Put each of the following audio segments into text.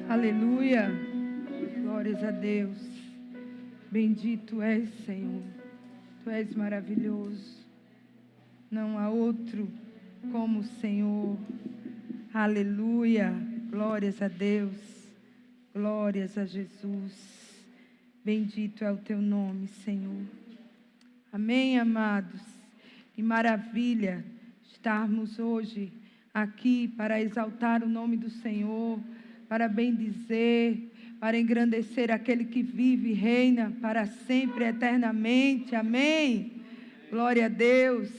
Aleluia, glórias a Deus. Bendito és, Senhor. Tu és maravilhoso. Não há outro como o Senhor. Aleluia, glórias a Deus. Glórias a Jesus. Bendito é o teu nome, Senhor. Amém, amados. Que maravilha estarmos hoje aqui para exaltar o nome do Senhor, para bendizer, para engrandecer aquele que vive e reina para sempre, eternamente. Amém. Glória a Deus.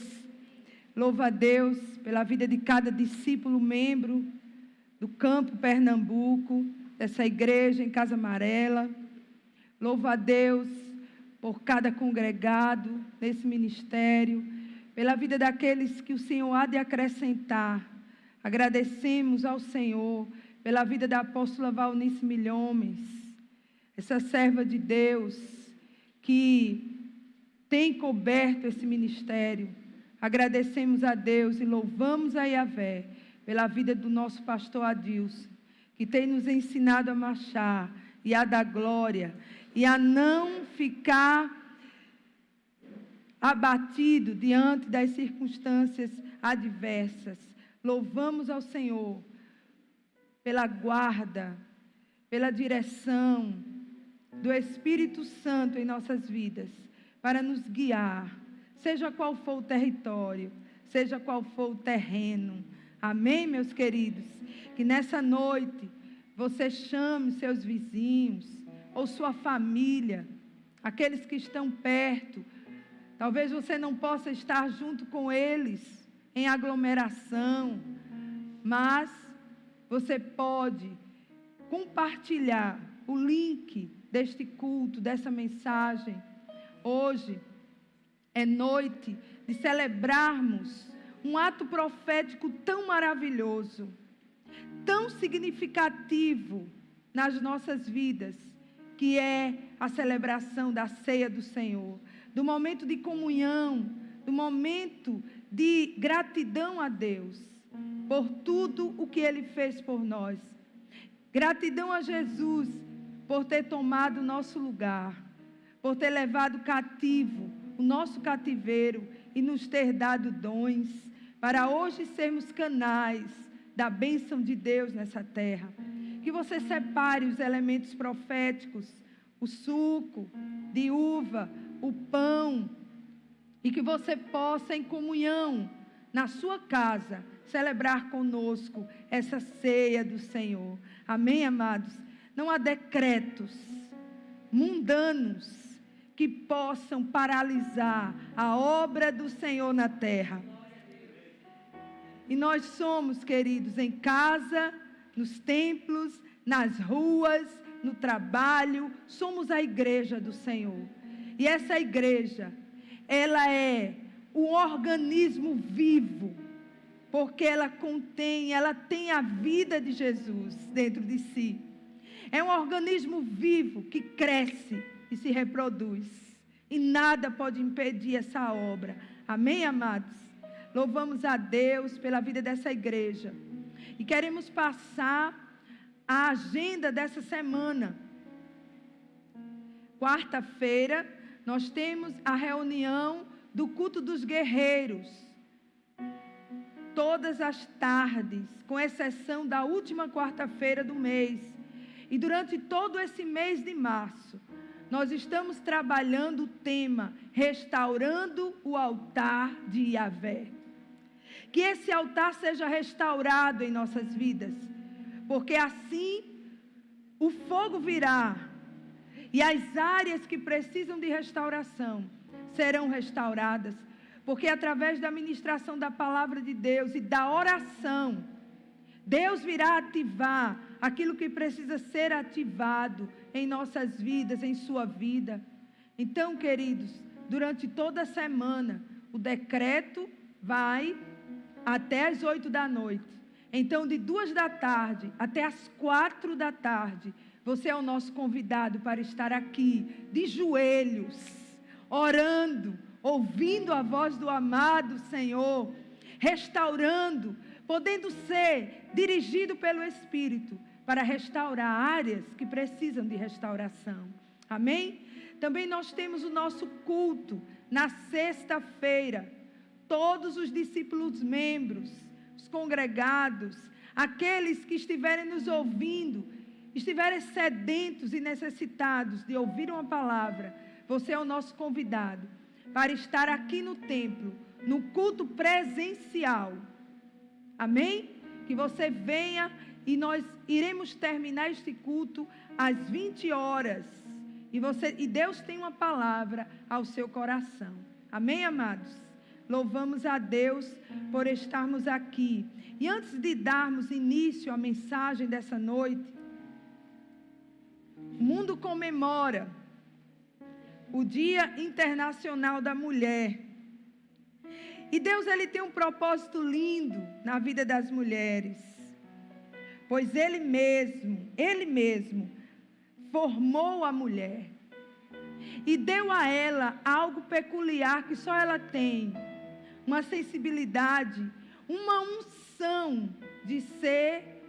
Louva a Deus pela vida de cada discípulo, membro do Campo Pernambuco, dessa igreja em Casa Amarela. Louva a Deus por cada congregado nesse ministério, pela vida daqueles que o Senhor há de acrescentar. Agradecemos ao Senhor pela vida da apóstola Valnice Milhomes, essa serva de Deus que tem coberto esse ministério. Agradecemos a Deus e louvamos a Yahvé pela vida do nosso pastor Adilson, que tem nos ensinado a marchar e a dar glória e a não ficar abatido diante das circunstâncias adversas. Louvamos ao Senhor pela guarda, pela direção do Espírito Santo em nossas vidas, para nos guiar, seja qual for o território, seja qual for o terreno. Amém, meus queridos? Que nessa noite você chame seus vizinhos ou sua família, aqueles que estão perto. Talvez você não possa estar junto com eles em aglomeração, mas você pode compartilhar o link deste culto, dessa mensagem. Hoje é noite de celebrarmos um ato profético tão maravilhoso, tão significativo nas nossas vidas, que é a celebração da ceia do Senhor, do momento de comunhão, do momento de gratidão a Deus por tudo o que Ele fez por nós. Gratidão a Jesus por ter tomado o nosso lugar, por ter levado cativo o nosso cativeiro e nos ter dado dons, para hoje sermos canais da bênção de Deus nessa terra. Que você separe os elementos proféticos, o suco de uva, o pão, e que você possa, em comunhão, na sua casa, celebrar conosco essa ceia do Senhor. Amém, amados? Não há decretos mundanos que possam paralisar a obra do Senhor na terra. E nós somos, queridos, em casa, nos templos, nas ruas, no trabalho, somos a igreja do Senhor. E essa igreja, ela é um organismo vivo, porque ela tem a vida de Jesus dentro de si. É um organismo vivo que cresce e se reproduz. E nada pode impedir essa obra. Amém, amados? Louvamos a Deus pela vida dessa igreja. E queremos passar a agenda dessa semana. Quarta-feira, nós temos a reunião do culto dos guerreiros. Todas as tardes, com exceção da última quarta-feira do mês. E durante todo esse mês de março, nós estamos trabalhando o tema restaurando o altar de Yahvé. Que esse altar seja restaurado em nossas vidas, porque assim o fogo virá e as áreas que precisam de restauração serão restauradas, porque através da ministração da palavra de Deus e da oração, Deus virá ativar aquilo que precisa ser ativado em nossas vidas, em sua vida. Então, queridos, durante toda a semana, o decreto vai até as 8 da noite. Então, de 2 da tarde até as 4 da tarde, você é o nosso convidado para estar aqui, de joelhos, orando, ouvindo a voz do amado Senhor, restaurando, podendo ser dirigido pelo Espírito, para restaurar áreas que precisam de restauração. Amém? Também nós temos o nosso culto na sexta-feira. Todos os discípulos membros, os congregados, aqueles que estiverem nos ouvindo, estiverem sedentos e necessitados de ouvir uma palavra, você é o nosso convidado para estar aqui no templo, no culto presencial. Amém? Que você venha e nós iremos terminar este culto às 20 horas. E Deus tem uma palavra ao seu coração. Amém, amados? Louvamos a Deus por estarmos aqui. E antes de darmos início à mensagem dessa noite, o mundo comemora o Dia Internacional da Mulher. E Deus, Ele tem um propósito lindo na vida das mulheres. Pois Ele mesmo formou a mulher. E deu a ela algo peculiar que só ela tem. Uma sensibilidade, uma unção de ser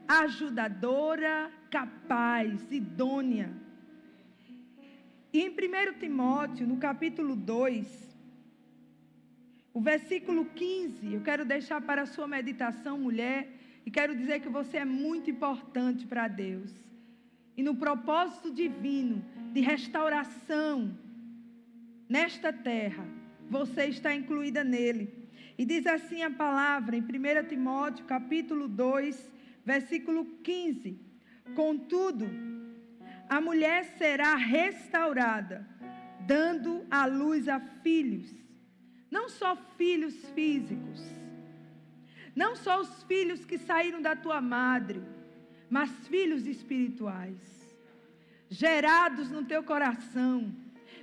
ajudadora, capaz, idônea. E em 1 Timóteo, no capítulo 2, o versículo 15, eu quero deixar para a sua meditação, mulher, e quero dizer que você é muito importante para Deus. E no propósito divino de restauração nesta terra, você está incluída nele. E diz assim a palavra em 1 Timóteo, capítulo 2, versículo 15. Contudo, a mulher será restaurada, dando à luz a filhos, não só filhos físicos, não só os filhos que saíram da tua madre, mas filhos espirituais, gerados no teu coração,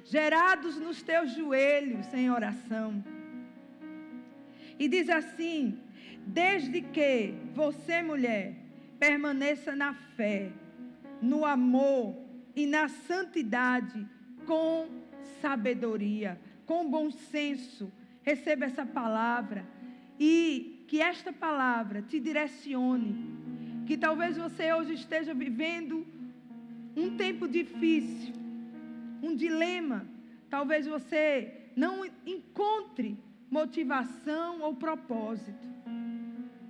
gerados nos teus joelhos em oração. E diz assim: desde que você, mulher, permaneça na fé, no amor e na santidade, com sabedoria, com bom senso, receba essa palavra e que esta palavra te direcione. Que talvez você hoje esteja vivendo um tempo difícil, um dilema, talvez você não encontre motivação ou propósito,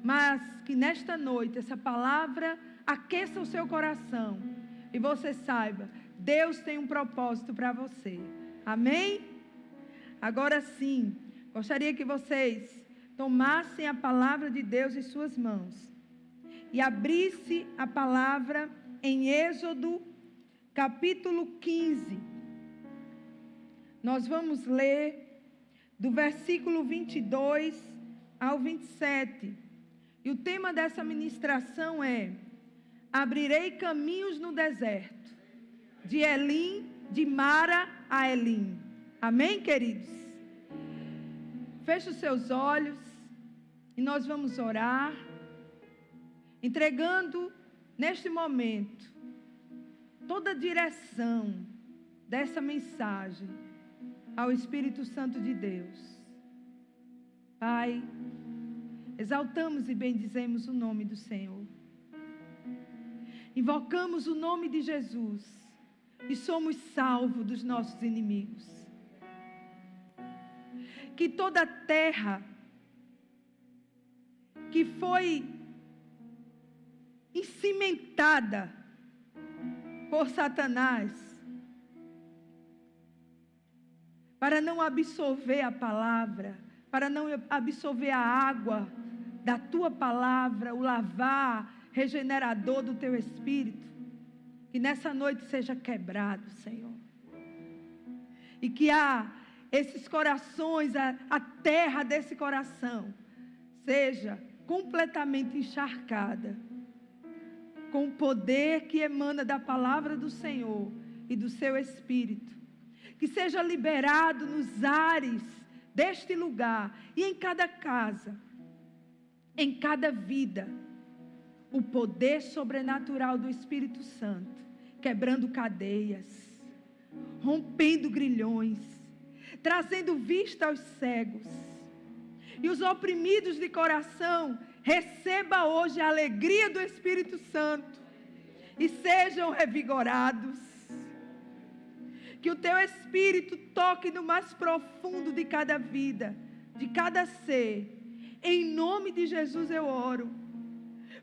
mas que nesta noite essa palavra aqueça o seu coração e você saiba, Deus tem um propósito para você. Amém? Agora sim, gostaria que vocês tomassem a palavra de Deus em suas mãos e abrissem a palavra em Êxodo, capítulo 15. Nós vamos ler do versículo 22 ao 27. E o tema dessa ministração é: abrirei caminhos no deserto, de Elim, de Mara a Elim. Amém, queridos? Feche os seus olhos e nós vamos orar, entregando neste momento toda a direção dessa mensagem ao Espírito Santo de Deus. Pai, exaltamos e bendizemos o nome do Senhor. Invocamos o nome de Jesus e somos salvos dos nossos inimigos. Que toda a terra que foi encimentada por Satanás para não absorver a palavra, para não absorver a água da tua palavra, o lavar regenerador do teu espírito, que nessa noite seja quebrado, Senhor. E que esses corações, a terra desse coração, seja completamente encharcada com o poder que emana da palavra do Senhor e do seu Espírito. Que seja liberado nos ares deste lugar e em cada casa, em cada vida, o poder sobrenatural do Espírito Santo, quebrando cadeias, rompendo grilhões, trazendo vista aos cegos, e os oprimidos de coração receba hoje a alegria do Espírito Santo e sejam revigorados. Que o teu Espírito toque no mais profundo de cada vida, de cada ser. Em nome de Jesus eu oro.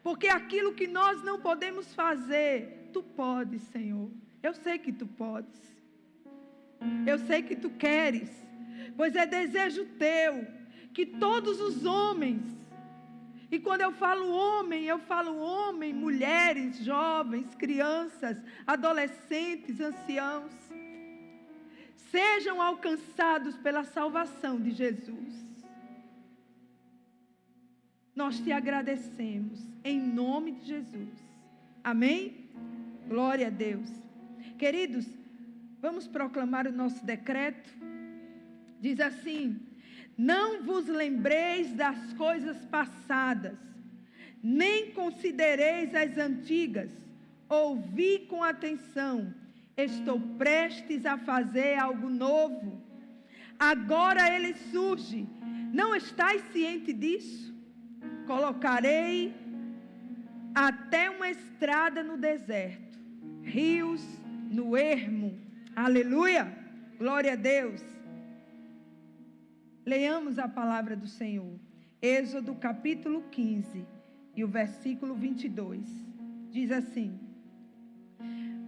Porque aquilo que nós não podemos fazer, tu podes, Senhor. Eu sei que tu podes. Eu sei que tu queres. Pois é desejo teu que todos os homens, e quando eu falo homem, mulheres, jovens, crianças, adolescentes, anciãos, sejam alcançados pela salvação de Jesus. Nós te agradecemos, em nome de Jesus. Amém? Glória a Deus. Queridos, vamos proclamar o nosso decreto. Diz assim: não vos lembreis das coisas passadas, nem considereis as antigas. Ouvi com atenção, estou prestes a fazer algo novo. Agora ele surge, não estais ciente disso? Colocarei até uma estrada no deserto, rios no ermo. Aleluia, glória a Deus. Leamos a palavra do Senhor. Êxodo capítulo 15 e o versículo 22. Diz assim: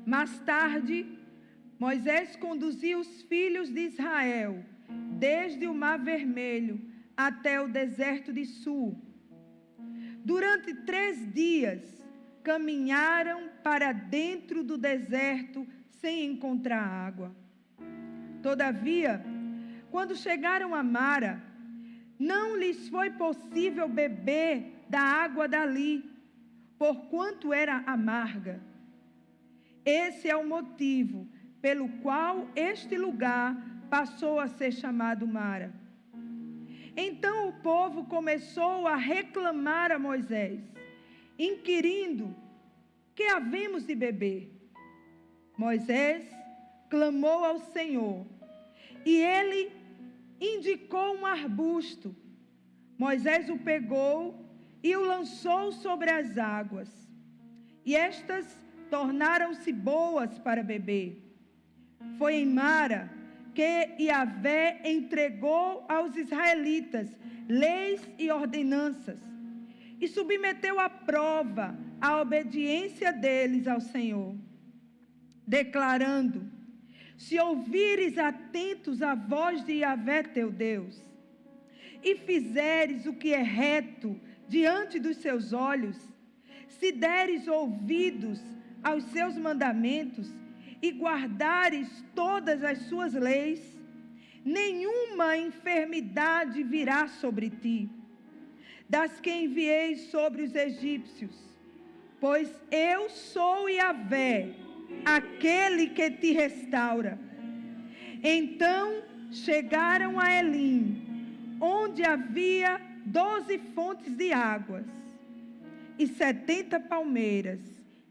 mais tarde, Moisés conduziu os filhos de Israel desde o Mar Vermelho até o deserto de Sur. Durante 3 dias, caminharam para dentro do deserto sem encontrar água. Todavia, quando chegaram a Mara, não lhes foi possível beber da água dali, porquanto era amarga. Esse é o motivo pelo qual este lugar passou a ser chamado Mara. Então o povo começou a reclamar a Moisés, inquirindo: que havemos de beber? Moisés clamou ao Senhor, e ele indicou um arbusto. Moisés o pegou e o lançou sobre as águas, e estas tornaram-se boas para beber. Foi em Mara que Yahvé entregou aos israelitas leis e ordenanças, e submeteu à prova a obediência deles ao Senhor, declarando: se ouvires atentos a voz de Yahvé teu Deus, e fizeres o que é reto diante dos seus olhos, se deres ouvidos aos seus mandamentos, e guardares todas as suas leis, nenhuma enfermidade virá sobre ti, das que enviei sobre os egípcios, pois eu sou Yahvé, aquele que te restaura. Então chegaram a Elim, onde havia 12 fontes de águas e 70 palmeiras,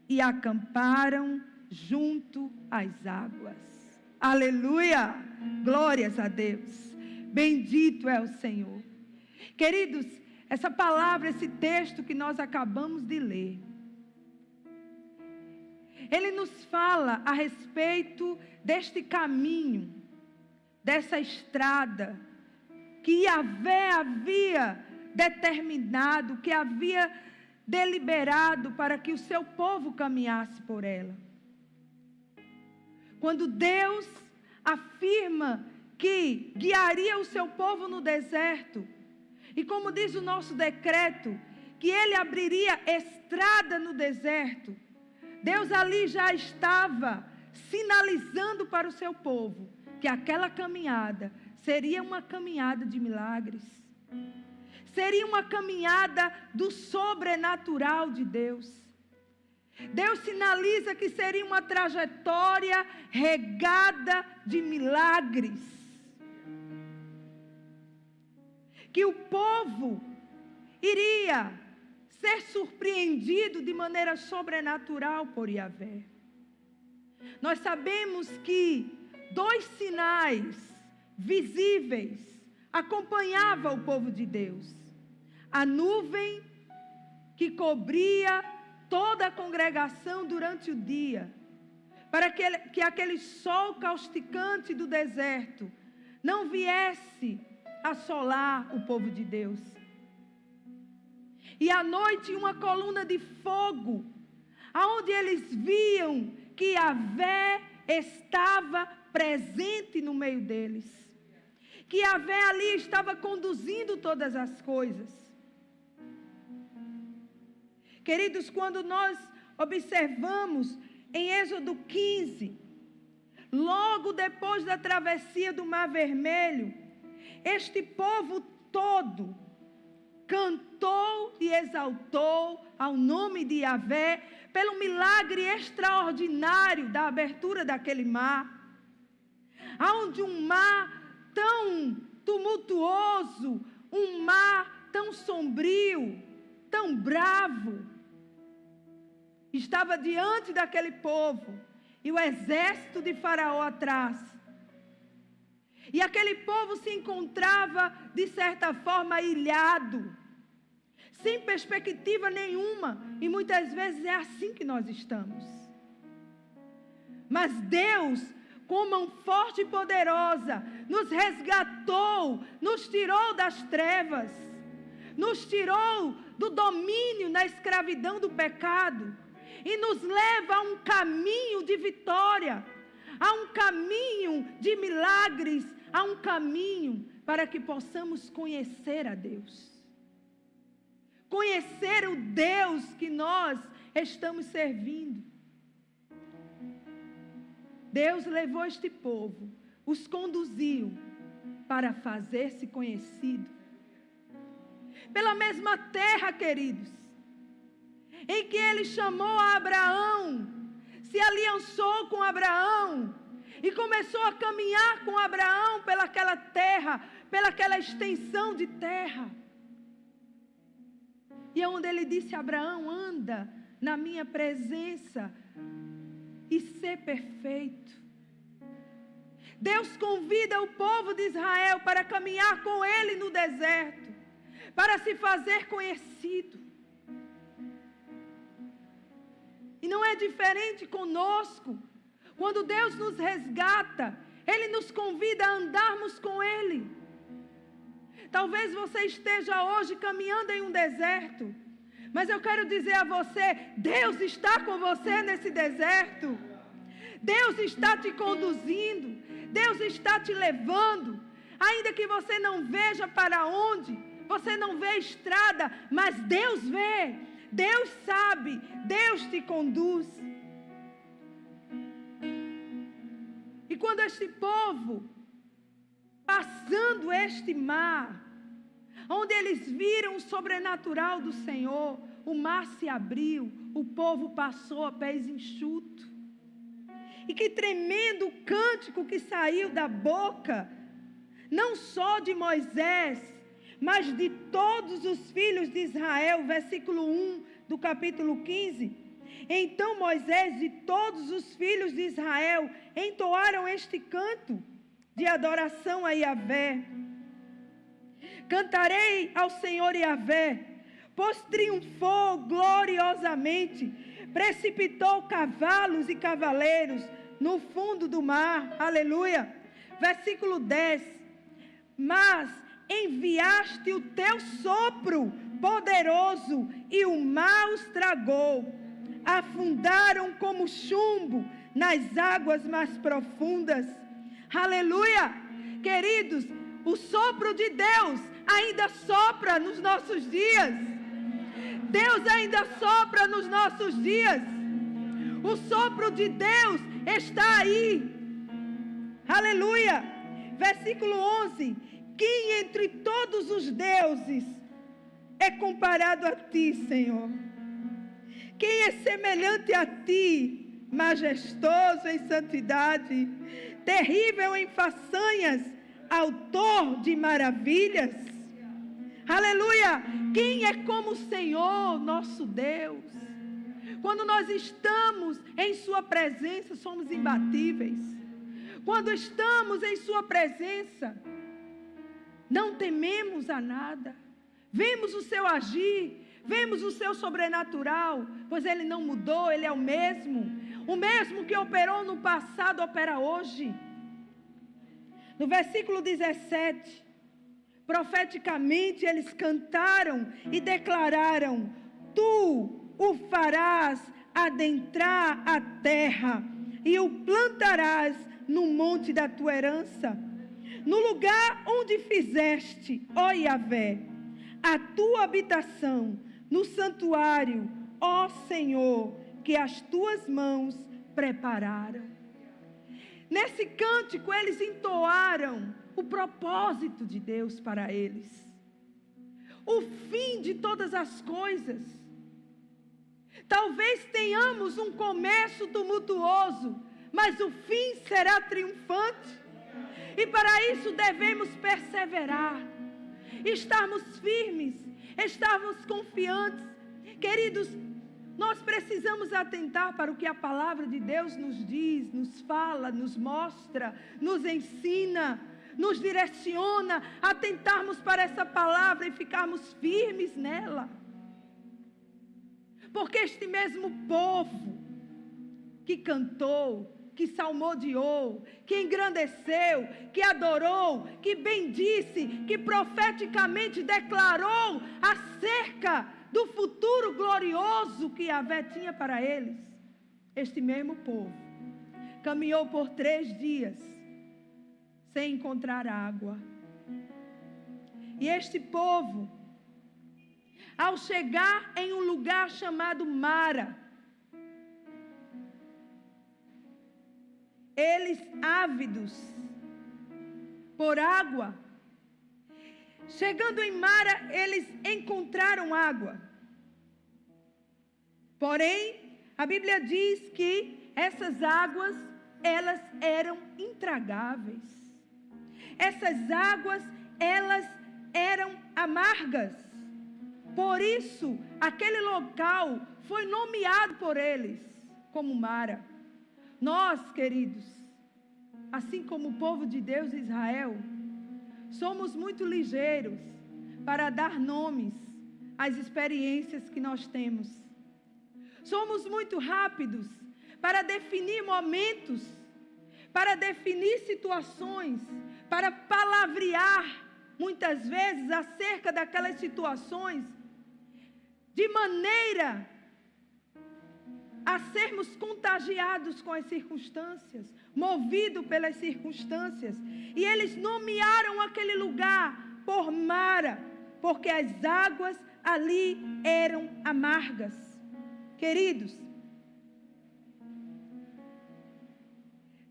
e acamparam junto às águas. Aleluia! Glórias a Deus. Bendito é o Senhor. Queridos, essa palavra, esse texto que nós acabamos de ler, ele nos fala a respeito deste caminho, dessa estrada que Yahvé havia determinado, que havia deliberado para que o seu povo caminhasse por ela. Quando Deus afirma que guiaria o seu povo no deserto, e como diz o nosso decreto, que ele abriria estrada no deserto, Deus ali já estava sinalizando para o seu povo que aquela caminhada seria uma caminhada de milagres, seria uma caminhada do sobrenatural de Deus. Deus sinaliza que seria uma trajetória regada de milagres, que o povo iria ser surpreendido de maneira sobrenatural por Yahvé. Nós sabemos que 2 sinais visíveis acompanhavam o povo de Deus: a nuvem que cobria toda a congregação durante o dia, para que aquele sol causticante do deserto não viesse assolar o povo de Deus. E à noite uma coluna de fogo, aonde eles viam que Yahvé estava presente no meio deles, que Yahvé ali estava conduzindo todas as coisas. Queridos, quando nós observamos em Êxodo 15, logo depois da travessia do Mar Vermelho, este povo todo cantou e exaltou ao nome de Yahvé pelo milagre extraordinário da abertura daquele mar, onde um mar tão tumultuoso, um mar tão sombrio, tão bravo, estava diante daquele povo, e o exército de Faraó atrás. E aquele povo se encontrava, de certa forma, ilhado, sem perspectiva nenhuma, e muitas vezes é assim que nós estamos. Mas Deus, com mão forte e poderosa, nos resgatou, nos tirou das trevas, nos tirou do domínio na escravidão do pecado, e nos leva a um caminho de vitória, a um caminho de milagres, a um caminho para que possamos conhecer a Deus. Conhecer o Deus que nós estamos servindo. Deus levou este povo, os conduziu para fazer-se conhecido. Pela mesma terra, queridos, em que Ele chamou a Abraão, se aliançou com Abraão, e começou a caminhar com Abraão pelaquela terra, pelaquela extensão de terra. E é onde Ele disse a Abraão: anda na minha presença e ser perfeito. Deus convida o povo de Israel para caminhar com Ele no deserto, para se fazer conhecido. E não é diferente conosco. Quando Deus nos resgata, Ele nos convida a andarmos com Ele. Talvez você esteja hoje caminhando em um deserto, mas eu quero dizer a você: Deus está com você nesse deserto. Deus está te conduzindo, Deus está te levando, ainda que você não veja para onde, você não vê estrada, mas Deus vê, Deus sabe, Deus te conduz. E quando este povo, passando este mar, onde eles viram o sobrenatural do Senhor, o mar se abriu, o povo passou a pés enxutos. E que tremendo cântico que saiu da boca, não só de Moisés, mas de todos os filhos de Israel. Versículo 1 do capítulo 15. Então Moisés e todos os filhos de Israel entoaram este canto de adoração a Yahvé. Cantarei ao Senhor Yahvé, pois triunfou gloriosamente, precipitou cavalos e cavaleiros no fundo do mar. Aleluia. Versículo 10. Mas enviaste o teu sopro poderoso e o mar os tragou. Afundaram como chumbo nas águas mais profundas. Aleluia. Queridos, o sopro de Deus ainda sopra nos nossos dias. Deus ainda sopra nos nossos dias. O sopro de Deus está aí. Aleluia. Versículo 11. Quem entre todos os deuses é comparado a ti, Senhor? Quem é semelhante a ti, majestoso em santidade, terrível em façanhas, autor de maravilhas? Aleluia! Quem é como o Senhor, nosso Deus? Quando nós estamos em sua presença, somos imbatíveis. Quando estamos em sua presença, não tememos a nada. Vemos o seu agir, Vemos o seu sobrenatural, pois Ele não mudou, Ele é o mesmo que operou no passado, opera hoje. No versículo 17, profeticamente eles cantaram e declararam: Tu o farás adentrar a terra e o plantarás no monte da tua herança, no lugar onde fizeste, ó Yahvé, a tua habitação, no santuário, ó Senhor, que as tuas mãos prepararam. Nesse cântico eles entoaram o propósito de Deus para eles, o fim de todas as coisas. Talvez tenhamos um começo tumultuoso, mas o fim será triunfante. E para isso devemos perseverar, estarmos firmes, estarmos confiantes. Queridos, nós precisamos atentar para o que a palavra de Deus nos diz, nos fala, nos mostra, nos ensina, nos direciona, atentarmos para essa palavra e ficarmos firmes nela. Porque este mesmo povo que cantou, que salmodiou, que engrandeceu, que adorou, que bendisse, que profeticamente declarou acerca do futuro glorioso que Yahvé tinha para eles, este mesmo povo caminhou por 3 dias sem encontrar água. E este povo, ao chegar em um lugar chamado Mara, eles ávidos por água, chegando em Mara, eles encontraram água. Porém, a Bíblia diz que essas águas, elas eram intragáveis. Essas águas, elas eram amargas. Por isso, aquele local foi nomeado por eles como Mara. Nós, queridos, assim como o povo de Deus de Israel, somos muito ligeiros para dar nomes às experiências que nós temos. Somos muito rápidos para definir momentos, para definir situações, para palavrear muitas vezes acerca daquelas situações, de maneira a sermos contagiados com as circunstâncias, movidos pelas circunstâncias. E eles nomearam aquele lugar por Mara, porque as águas ali eram amargas. Queridos,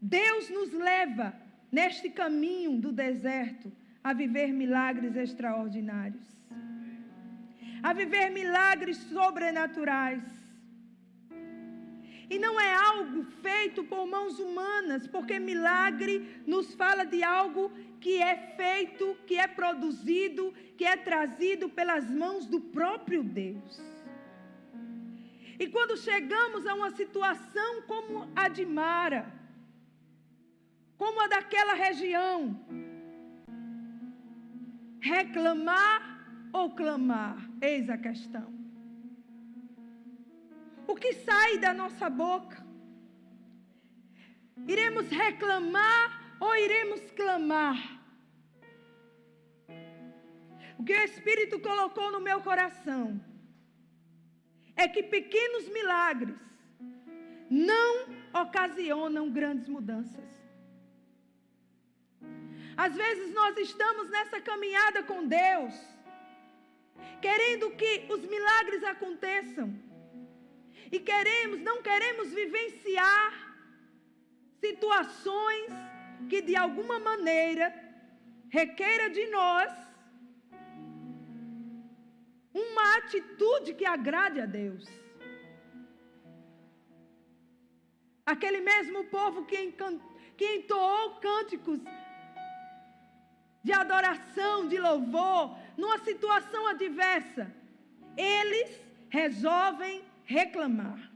Deus nos leva neste caminho do deserto a viver milagres extraordinários, a viver milagres sobrenaturais. E não é algo feito por mãos humanas, porque milagre nos fala de algo que é feito, que é produzido, que é trazido pelas mãos do próprio Deus. E quando chegamos a uma situação como a de Mara, como a daquela região, reclamar ou clamar? Eis a questão. O que sai da nossa boca? Iremos reclamar ou iremos clamar? O que o Espírito colocou no meu coração é que pequenos milagres não ocasionam grandes mudanças. Às vezes nós estamos nessa caminhada com Deus, querendo que os milagres aconteçam. E não queremos vivenciar situações que de alguma maneira requeira de nós uma atitude que agrade a Deus. Aquele mesmo povo que entoou cânticos de adoração, de louvor, numa situação adversa, eles resolvem reclamar.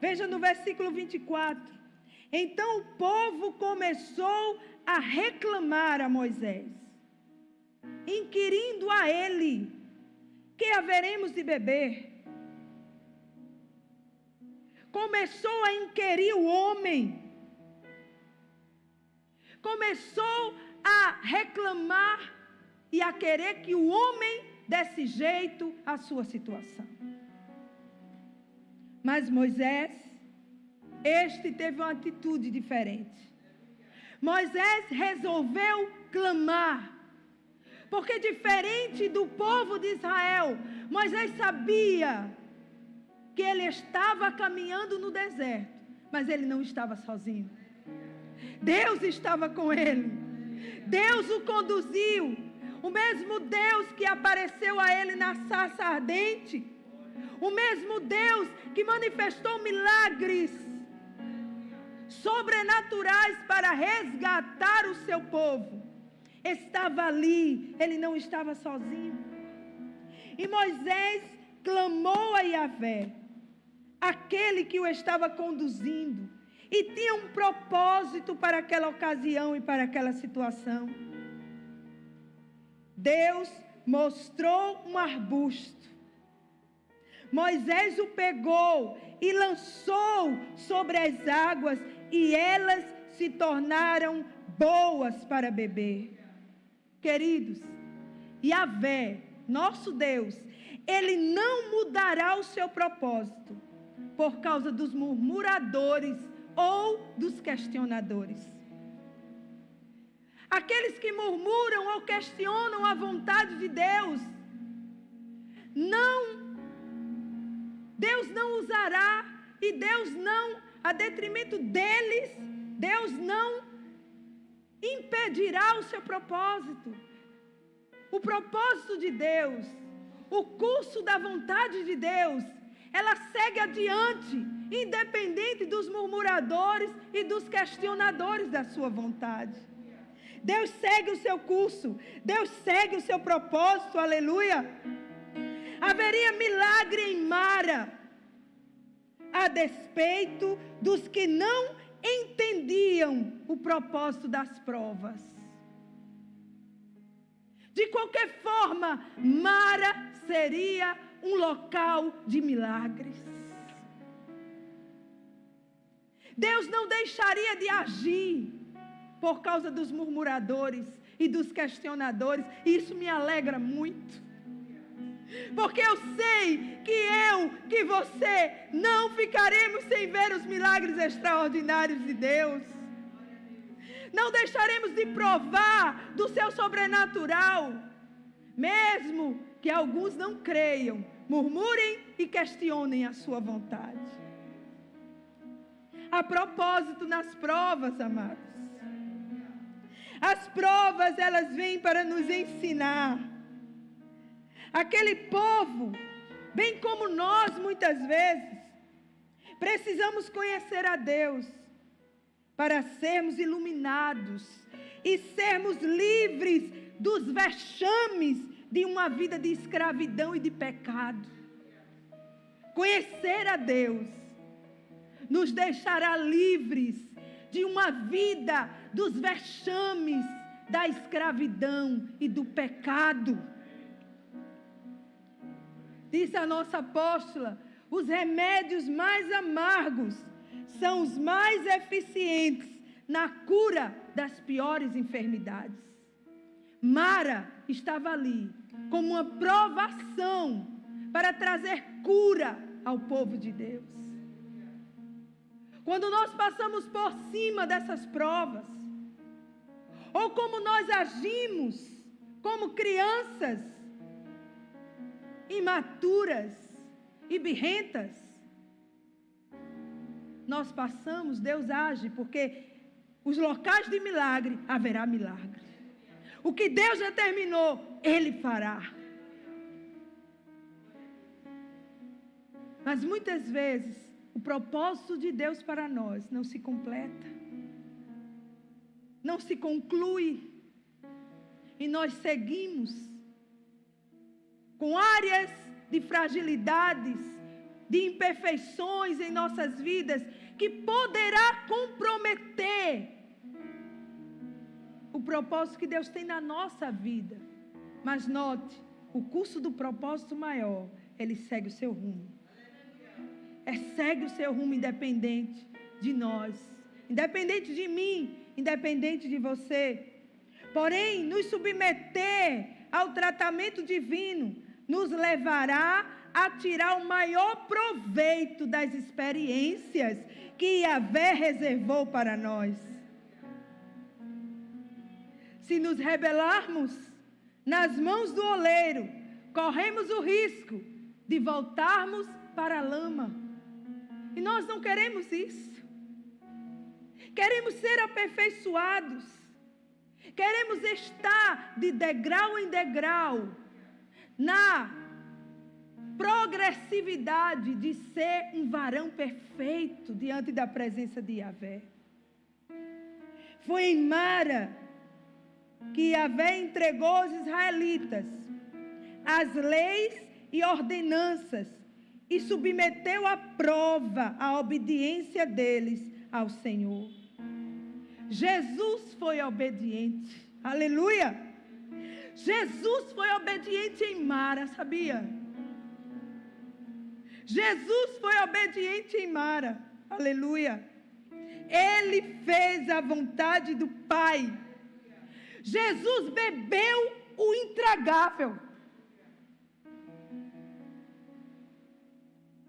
Veja no versículo 24. Então o povo começou a reclamar a Moisés, inquirindo a ele: que haveremos de beber? Começou a inquirir o homem. Começou a reclamar e a querer que o homem desse jeito à sua situação. Mas Moisés, este teve uma atitude diferente. Moisés resolveu clamar. Porque diferente do povo de Israel, Moisés sabia que ele estava caminhando no deserto, mas ele não estava sozinho. Deus estava com ele. Deus o conduziu. O mesmo Deus que apareceu a ele na sarça ardente. O mesmo Deus que manifestou milagres sobrenaturais para resgatar o seu povo. Estava ali, ele não estava sozinho. E Moisés clamou a Yahvé, aquele que o estava conduzindo, e tinha um propósito para aquela ocasião e para aquela situação. Deus mostrou um arbusto. Moisés o pegou e lançou sobre as águas, e elas se tornaram boas para beber. Queridos, Yahvé, nosso Deus, Ele não mudará o seu propósito por causa dos murmuradores ou dos questionadores. Aqueles que murmuram ou questionam a vontade de Deus, Deus não usará, e Deus não, a detrimento deles, Deus não impedirá o seu propósito. O propósito de Deus, o curso da vontade de Deus, ela segue adiante, independente dos murmuradores e dos questionadores da sua vontade. Deus segue o seu curso, Deus segue o seu propósito, aleluia. Haveria milagre em Mara, a despeito dos que não entendiam o propósito das provas. De qualquer forma, Mara seria um local de milagres. Deus não deixaria de agir por causa dos murmuradores e dos questionadores. E isso me alegra muito. Porque eu sei que você não ficaremos sem ver os milagres extraordinários de Deus. Não deixaremos de provar do seu sobrenatural, mesmo que alguns não creiam, murmurem e questionem a sua vontade. A propósito, nas provas, amados, as provas, elas vêm para nos ensinar. Aquele povo, bem como nós muitas vezes, precisamos conhecer a Deus para sermos iluminados e sermos livres dos vexames de uma vida de escravidão e de pecado. Conhecer a Deus nos deixará livres de uma vida dos vexames da escravidão e do pecado. Diz a nossa apóstola, os remédios mais amargos são os mais eficientes na cura das piores enfermidades. Mara estava ali como uma provação para trazer cura ao povo de Deus. Quando nós passamos por cima dessas provas, ou como nós agimos como crianças imaturas e birrentas, nós passamos, Deus age, porque os locais de milagre, haverá milagre. O que Deus determinou, Ele fará. Mas muitas vezes, o propósito de Deus para nós não se completa, não se conclui, e nós seguimos com áreas de fragilidades, de imperfeições em nossas vidas, que poderá comprometer o propósito que Deus tem na nossa vida. Mas note, o curso do propósito maior, ele segue o seu rumo. Segue o seu rumo independente de nós, independente de mim, independente de você. Porém, nos submeter ao tratamento divino nos levará a tirar o maior proveito das experiências que Yahvé reservou para nós. Se nos rebelarmos nas mãos do oleiro, corremos o risco de voltarmos para a lama. E nós não queremos isso. Queremos ser aperfeiçoados. Queremos estar de degrau em degrau na progressividade de ser um varão perfeito diante da presença de Yahvé. Foi em Mara que Yahvé entregou aos israelitas as leis e ordenanças e submeteu à prova a obediência deles ao Senhor. Jesus foi obediente. Aleluia! Jesus foi obediente em Mara, sabia? Jesus foi obediente em Mara. Aleluia! Ele fez a vontade do Pai. Jesus bebeu o intragável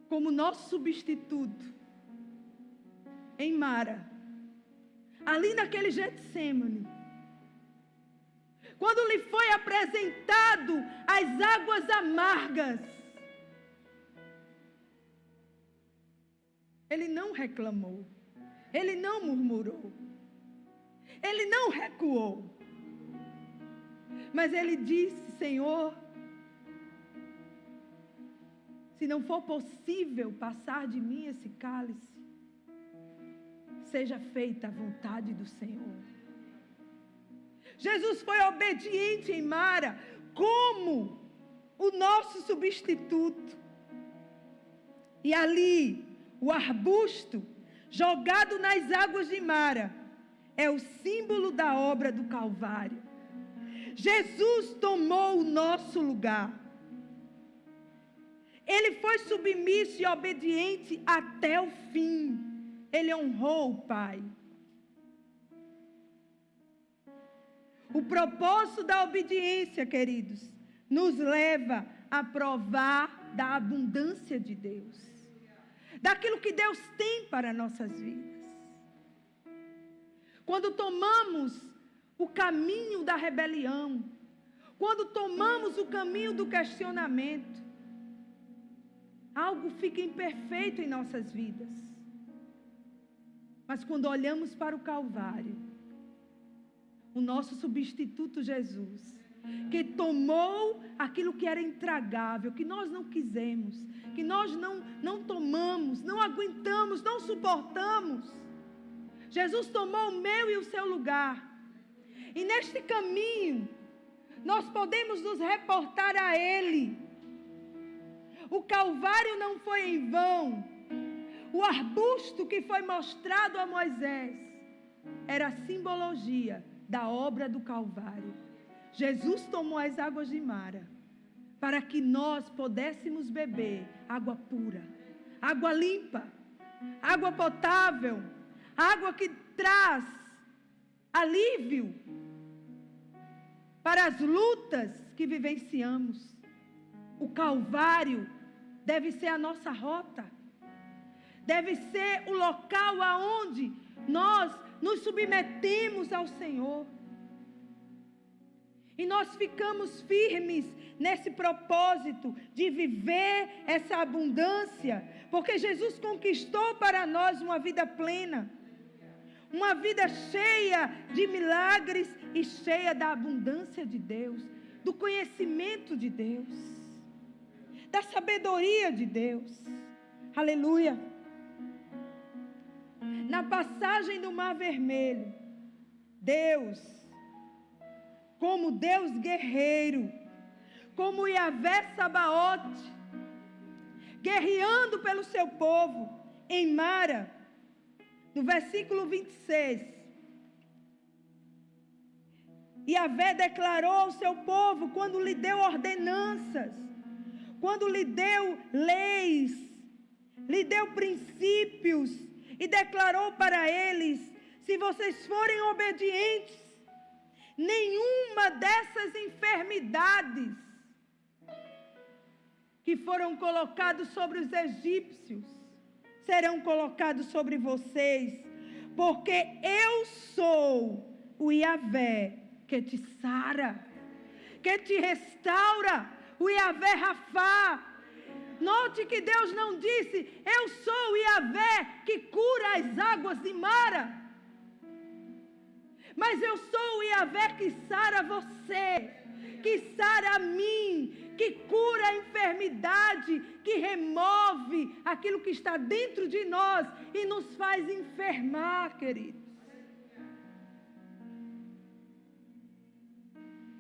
como nosso substituto em Mara, ali naquele Getsemane, quando lhe foi apresentado as águas amargas, ele não reclamou, ele não murmurou, ele não recuou, mas ele disse: Senhor, se não for possível passar de mim esse cálice, seja feita a vontade do Senhor. Jesus foi obediente em Mara, como o nosso substituto. E ali, o arbusto jogado nas águas de Mara é o símbolo da obra do Calvário. Jesus tomou o nosso lugar. Ele foi submisso e obediente até o fim. Ele honrou o Pai. O propósito da obediência, queridos, nos leva a provar da abundância de Deus, daquilo que Deus tem para nossas vidas. Quando tomamos o caminho da rebelião, quando tomamos o caminho do questionamento, algo fica imperfeito em nossas vidas. Mas quando olhamos para o Calvário, o nosso substituto Jesus, que tomou aquilo que era intragável, que nós não quisemos, que nós não tomamos, não aguentamos, não suportamos. Jesus tomou o meu e o seu lugar. E neste caminho, nós podemos nos reportar a Ele. O Calvário não foi em vão. O arbusto que foi mostrado a Moisés era a simbologia da obra do Calvário. Jesus tomou as águas de Mara para que nós pudéssemos beber água pura, água limpa, água potável, água que traz alívio para as lutas que vivenciamos. O Calvário deve ser a nossa rota, deve ser o local aonde nós nos submetemos ao Senhor. E nós ficamos firmes nesse propósito de viver essa abundância, porque Jesus conquistou para nós uma vida plena, uma vida cheia de milagres e cheia da abundância de Deus, do conhecimento de Deus, da sabedoria de Deus. Aleluia! Na passagem do Mar Vermelho, Deus, como Deus guerreiro, como Yahvé Sabaote, guerreando pelo seu povo, em Mara, no versículo 26, Yahvé declarou ao seu povo quando lhe deu ordenanças, quando lhe deu leis, lhe deu princípios e declarou para eles: se vocês forem obedientes, nenhuma dessas enfermidades que foram colocadas sobre os egípcios serão colocadas sobre vocês, porque eu sou o Yahvé que te sara, que te restaura, o Yahvé Rafá. Note que Deus não disse: eu sou o Yahvé que cura as águas de Mara, mas eu sou o Yahvé que sara você, que sara a mim, que cura a enfermidade, que remove aquilo que está dentro de nós e nos faz enfermar, queridos.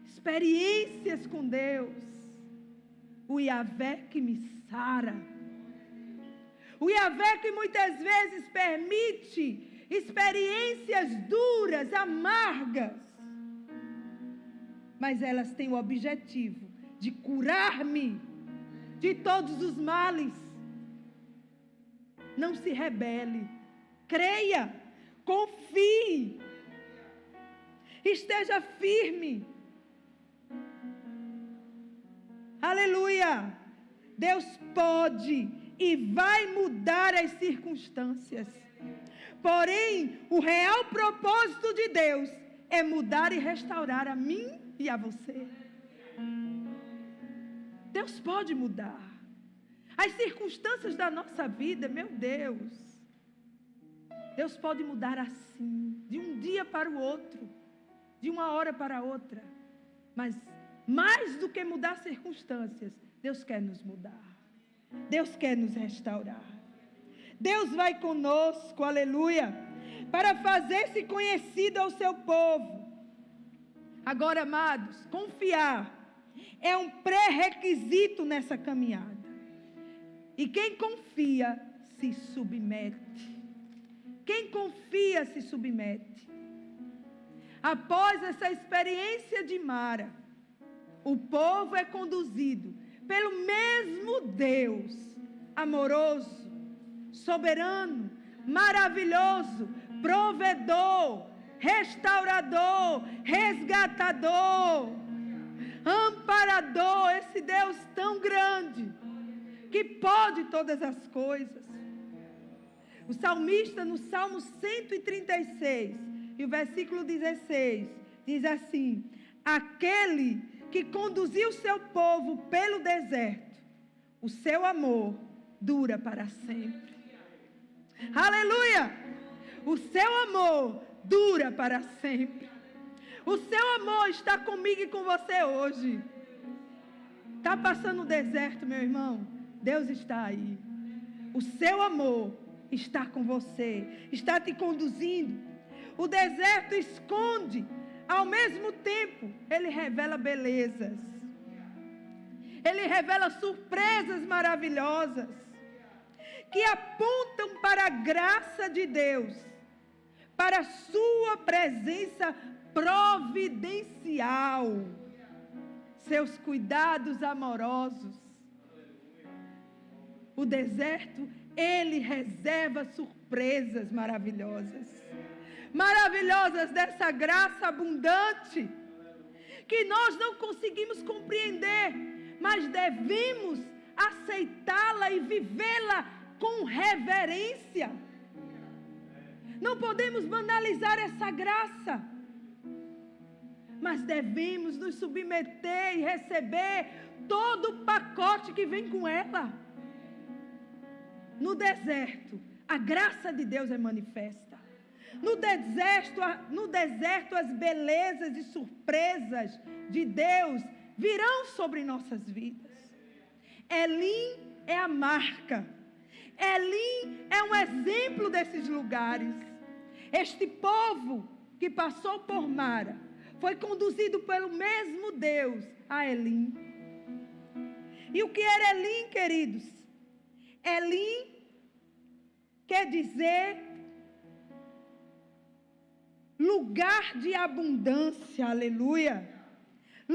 Experiências com Deus. O Yahvé que me sara. O Yahvé que muitas vezes permite experiências duras, amargas, mas elas têm o objetivo de curar-me de todos os males. Não se rebele, creia, confie, esteja firme. Aleluia! Deus pode e vai mudar as circunstâncias. Porém, o real propósito de Deus é mudar e restaurar a mim e a você. Deus pode mudar as circunstâncias da nossa vida, meu Deus. Deus pode mudar assim, de um dia para o outro, de uma hora para outra. Mas mais do que mudar circunstâncias, Deus quer nos mudar. Deus quer nos restaurar. Deus vai conosco, aleluia, para fazer-se conhecido ao seu povo. Agora, amados, confiar é um pré-requisito nessa caminhada. E quem confia se submete. Quem confia se submete. Após essa experiência de Mara, o povo é conduzido pelo mesmo Deus, amoroso, soberano, maravilhoso, provedor, restaurador, resgatador, amparador, esse Deus tão grande, que pode todas as coisas. O salmista, no Salmo 136, e o versículo 16, diz assim: aquele que conduziu o seu povo pelo deserto, o seu amor dura para sempre. Aleluia! O seu amor dura para sempre. O seu amor está comigo e com você hoje. Está passando o deserto, meu irmão? Deus está aí. O seu amor está com você, está te conduzindo. O deserto esconde, ao mesmo tempo, ele revela belezas. Ele revela surpresas maravilhosas, que apontam para a graça de Deus, para a sua presença providencial, seus cuidados amorosos. O deserto, ele reserva surpresas maravilhosas, maravilhosas dessa graça abundante, que nós não conseguimos compreender, mas devemos aceitá-la e vivê-la com reverência. Não podemos banalizar essa graça, mas devemos nos submeter e receber todo o pacote que vem com ela. No deserto, a graça de Deus é manifesta. No deserto, as belezas e surpresas de Deus virão sobre nossas vidas. Elim é a marca. Elim é um exemplo desses lugares. Este povo que passou por Mara foi conduzido pelo mesmo Deus a Elim. E o que era Elim, queridos? Elim quer dizer lugar de abundância, aleluia.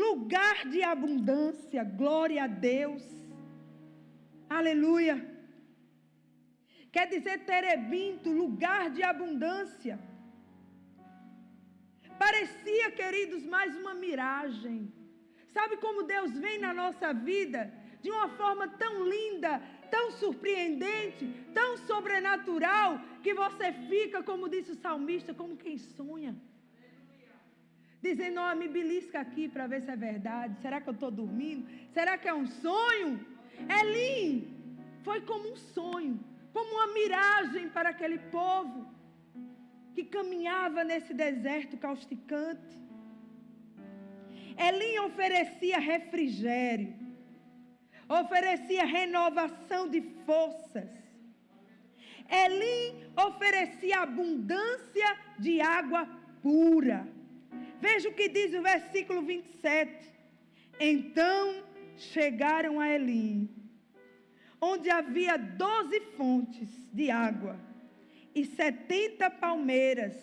Lugar de abundância, glória a Deus, aleluia. Quer dizer terebinto, lugar de abundância. Parecia, queridos, mais uma miragem. Sabe como Deus vem na nossa vida de uma forma tão linda, tão surpreendente, tão sobrenatural, que você fica, como disse o salmista, como quem sonha. Dizendo, me belisca aqui para ver se é verdade. Será que eu estou dormindo? Será que é um sonho? Elim foi como um sonho, como uma miragem para aquele povo que caminhava nesse deserto causticante. Elim oferecia refrigério, oferecia renovação de forças. Elim oferecia abundância de água pura. Veja o que diz o versículo 27. Então chegaram a Elim, onde havia 12 fontes de água e 70 palmeiras,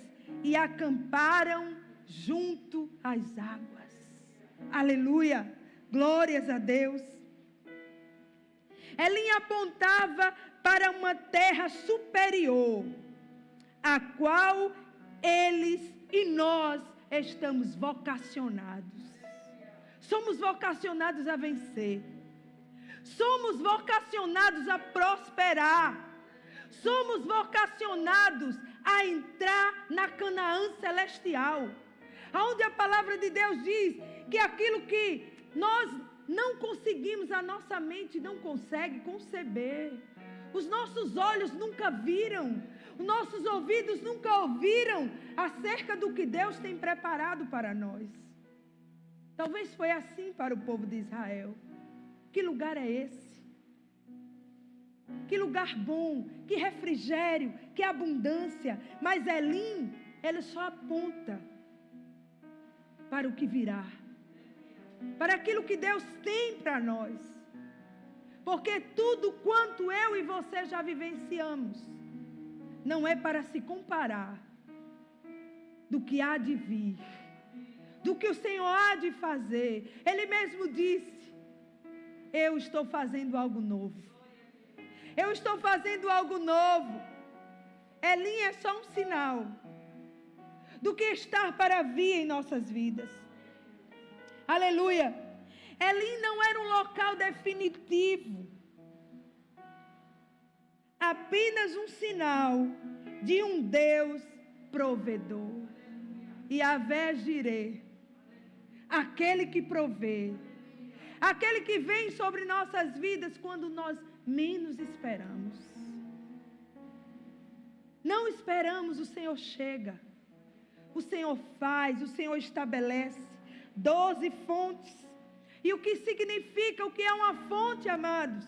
e acamparam junto às águas. Aleluia, glórias a Deus. Elim apontava para uma terra superior, a qual eles e nós estamos vocacionados. Somos vocacionados a vencer. Somos vocacionados a prosperar. Somos vocacionados a entrar na Canaã celestial, onde a palavra de Deus diz que aquilo que nós não conseguimos, a nossa mente não consegue conceber, os nossos olhos nunca viram, os nossos ouvidos nunca ouviram acerca do que Deus tem preparado para nós. Talvez foi assim para o povo de Israel. Que lugar é esse? Que lugar bom, que refrigério, que abundância. Mas Elim, ele só aponta para o que virá, para aquilo que Deus tem para nós. Porque tudo quanto eu e você já vivenciamos, não é para se comparar do que há de vir, do que o Senhor há de fazer. Ele mesmo disse, eu estou fazendo algo novo. Eu estou fazendo algo novo. Elim é só um sinal do que está para vir em nossas vidas. Aleluia. Elim não era um local definitivo, apenas um sinal de um Deus provedor. Yahvé Jireh, aquele que provê, aquele que vem sobre nossas vidas quando nós menos esperamos. Não esperamos, o Senhor chega, o Senhor faz, o Senhor estabelece 12 fontes. E o que significa, o que é uma fonte, amados?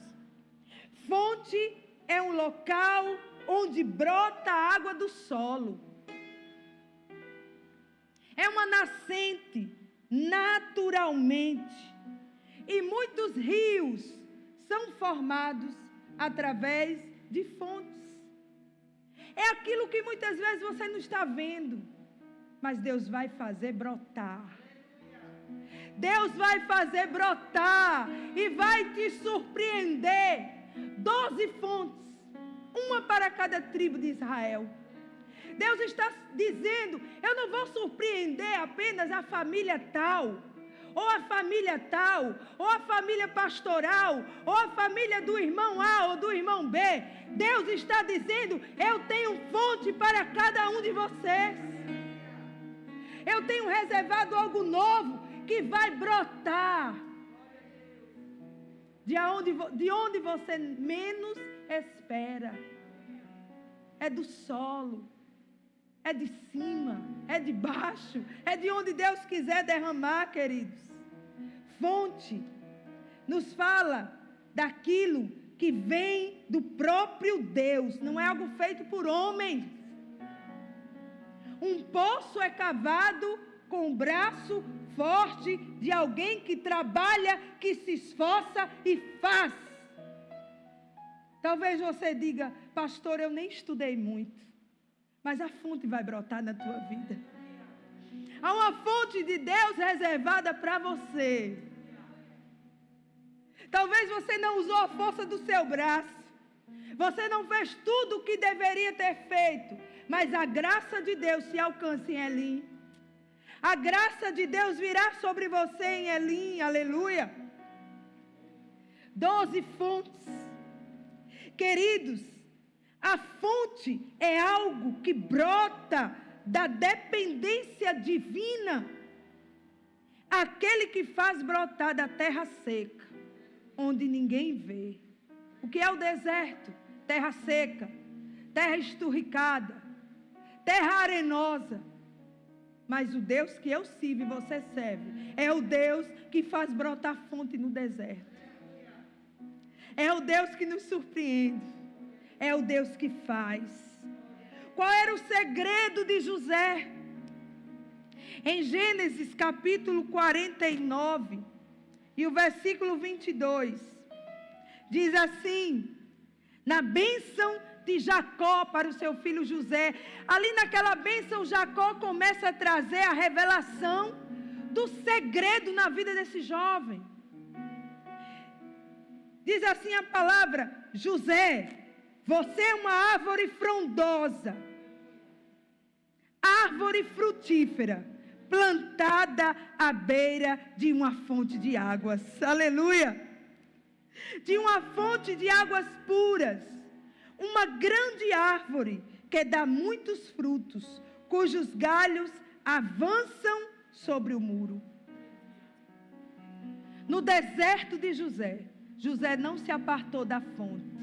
Fonte é um local onde brota a água do solo. É uma nascente, naturalmente. E muitos rios são formados através de fontes. É aquilo que muitas vezes você não está vendo, mas Deus vai fazer brotar. Deus vai fazer brotar e vai te surpreender. 12 fontes, uma para cada tribo de Israel. Deus está dizendo, eu não vou surpreender apenas a família tal, ou a família tal, ou a família pastoral, ou a família do irmão A ou do irmão B. Deus está dizendo, eu tenho fonte para cada um de vocês. Eu tenho reservado algo novo que vai brotar de onde você menos espera. É do solo, é de cima, é de baixo, é de onde Deus quiser derramar, queridos. Fonte nos fala daquilo que vem do próprio Deus, não é algo feito por homens. Um poço é cavado com o braço forte de alguém que trabalha, que se esforça e faz. Talvez você diga, pastor, eu nem estudei muito, mas a fonte vai brotar na tua vida. Há uma fonte de Deus reservada para você. Talvez você não usou a força do seu braço. Você não fez tudo o que deveria ter feito. Mas a graça de Deus se alcança em Elim. A graça de Deus virá sobre você em Elim. Aleluia. 12 fontes. Queridos, a fonte é algo que brota da dependência divina. Aquele que faz brotar da terra seca, onde ninguém vê. O que é o deserto? Terra seca, terra esturricada, terra arenosa. Mas o Deus que eu sirvo e você serve é o Deus que faz brotar fonte no deserto. É o Deus que nos surpreende. É o Deus que faz. Qual era o segredo de José? Em Gênesis capítulo 49 e o versículo 22, diz assim: na bênção de Jacó para o seu filho José. Ali naquela bênção, Jacó começa a trazer a revelação do segredo na vida desse jovem. Diz assim a palavra: José, você é uma árvore frondosa, árvore frutífera, plantada à beira de uma fonte de águas. Aleluia! De uma fonte de águas puras. Uma grande árvore que dá muitos frutos, cujos galhos avançam sobre o muro. No deserto de José, José não se apartou da fonte.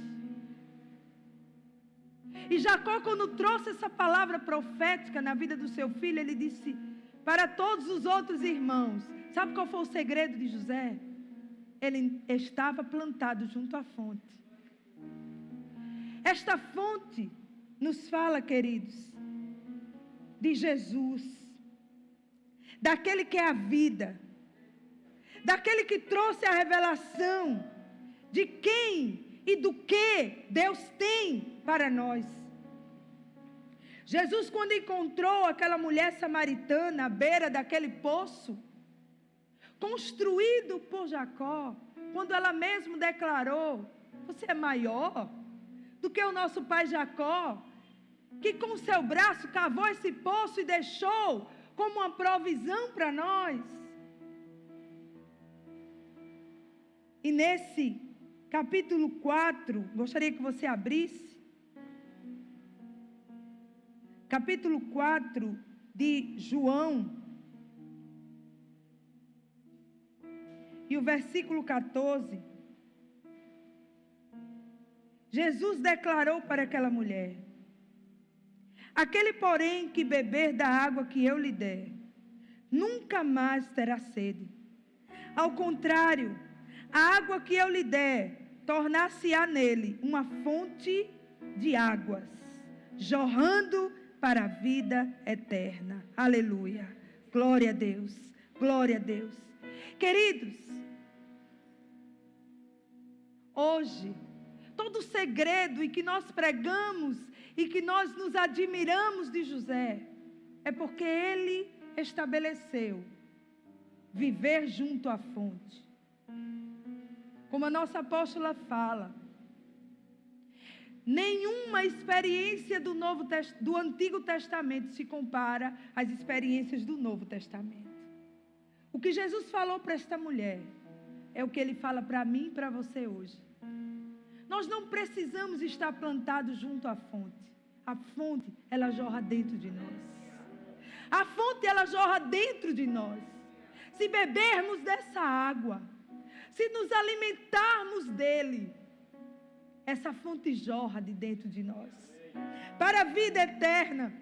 E Jacó, quando trouxe essa palavra profética na vida do seu filho, ele disse para todos os outros irmãos: sabe qual foi o segredo de José? Ele estava plantado junto à fonte. Esta fonte nos fala, queridos, de Jesus, daquele que é a vida, daquele que trouxe a revelação de quem e do que Deus tem para nós. Jesus, quando encontrou aquela mulher samaritana à beira daquele poço, construído por Jacó, quando ela mesma declarou: você é maior do que o nosso pai Jacó, que com seu braço cavou esse poço e deixou como uma provisão para nós. E nesse capítulo 4, gostaria que você abrisse, capítulo 4 de João, e o versículo 14, Jesus declarou para aquela mulher: aquele, porém, que beber da água que eu lhe der, nunca mais terá sede. Ao contrário, a água que eu lhe der, tornar-se-á nele uma fonte de águas, jorrando para a vida eterna. Aleluia. Glória a Deus. Glória a Deus. Queridos, hoje, todo o segredo e que nós pregamos e que nós nos admiramos de José, é porque ele estabeleceu viver junto à fonte. Como a nossa apóstola fala, nenhuma experiência do Antigo Testamento se compara às experiências do Novo Testamento. O que Jesus falou para esta mulher é o que Ele fala para mim e para você hoje. Nós não precisamos estar plantados junto à fonte. A fonte, ela jorra dentro de nós. A fonte, ela jorra dentro de nós. Se bebermos dessa água, se nos alimentarmos dele, essa fonte jorra de dentro de nós, para a vida eterna.